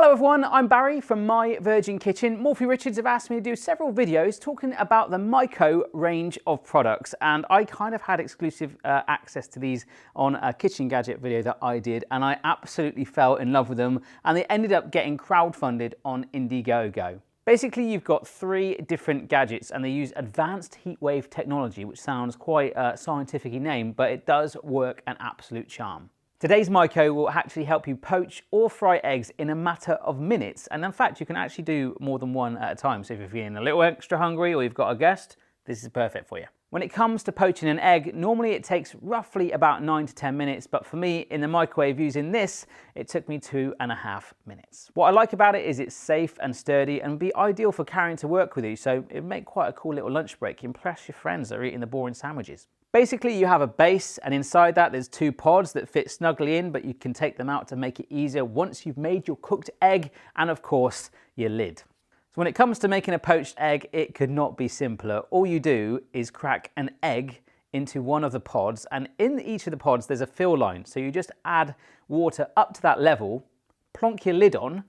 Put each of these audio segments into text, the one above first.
Hello everyone, I'm Barry from My Virgin Kitchen. Morphy Richards have asked me to do several videos talking about the Mico range of products, and I kind of had exclusive access to these on a kitchen gadget video that I did, and I absolutely fell in love with them, and they ended up getting crowdfunded on Indiegogo. Basically, you've got three different gadgets and they use advanced heatwave technology, which sounds quite scientifically named, but it does work an absolute charm. Today's Mico will actually help you poach or fry eggs in a matter of minutes, and in fact you can actually do more than one at a time, so if you're feeling a little extra hungry or you've got a guest, this is perfect for you. When it comes to poaching an egg, normally it takes roughly about 9 to 10 minutes, but for me in the microwave using this, it took me 2.5 minutes. What I like about it is it's safe and sturdy and be ideal for carrying to work with you, so it'd make quite a cool little lunch break. Impress your friends that are eating the boring sandwiches. Basically, you have a base, and inside that there's two pods that fit snugly in, but you can take them out to make it easier once you've made your cooked egg and, of course, your lid. So when it comes to making a poached egg, it could not be simpler. All you do is crack an egg into one of the pods, and in each of the pods there's a fill line. So you just add water up to that level, plonk your lid on,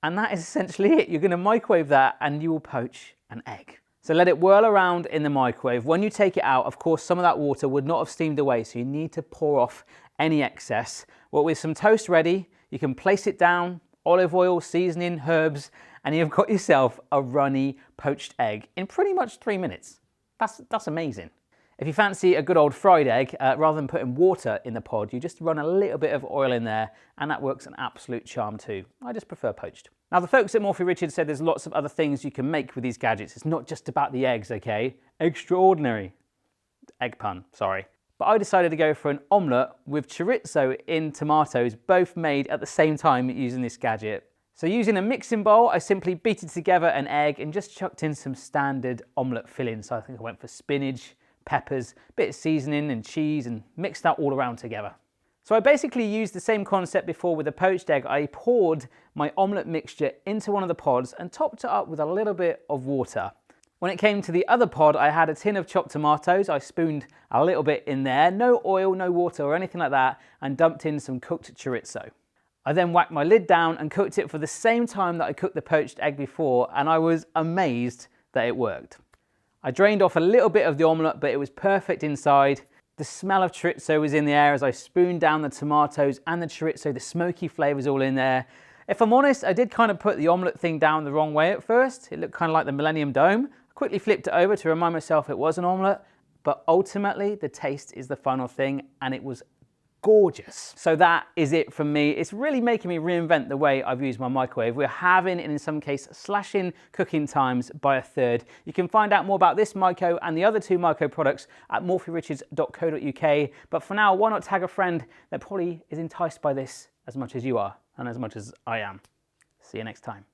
and that is essentially it. You're going to microwave that and you will poach an egg. So let it whirl around in the microwave. When you take it out, of course, some of that water would not have steamed away, so you need to pour off any excess. Well, with some toast ready, you can place it down, olive oil, seasoning, herbs, and you've got yourself a runny poached egg in pretty much 3 minutes. That's amazing. If you fancy a good old fried egg, rather than putting water in the pod, you just run a little bit of oil in there, and that works an absolute charm too. I just prefer poached. Now, the folks at Morphy Richards said there's lots of other things you can make with these gadgets. It's not just about the eggs, okay? Extraordinary. Egg pun, sorry. But I decided to go for an omelette with chorizo in tomatoes, both made at the same time using this gadget. So using a mixing bowl, I simply beated together an egg and just chucked in some standard omelette fillings. So I think I went for spinach, peppers, bit of seasoning and cheese, and mixed that all around together. So I basically used the same concept before with the poached egg. I poured my omelette mixture into one of the pods and topped it up with a little bit of water. When it came to the other pod, I had a tin of chopped tomatoes. I spooned a little bit in there, no oil, no water or anything like that, and dumped in some cooked chorizo. I then whacked my lid down and cooked it for the same time that I cooked the poached egg before, and I was amazed that it worked. I drained off a little bit of the omelette, but it was perfect inside. The smell of chorizo was in the air as I spooned down the tomatoes and the chorizo, the smoky flavours all in there. If I'm honest, I did kind of put the omelette thing down the wrong way at first. It looked kind of like the Millennium Dome. I quickly flipped it over to remind myself it was an omelette, but ultimately the taste is the final thing, and it was gorgeous. So that is it from me. It's really making me reinvent the way I've used my microwave. We're having, and in some cases, slashing cooking times by a third. You can find out more about this Mico and the other two Mico products at morphyrichards.co.uk. But for now, why not tag a friend that probably is enticed by this as much as you are and as much as I am. See you next time.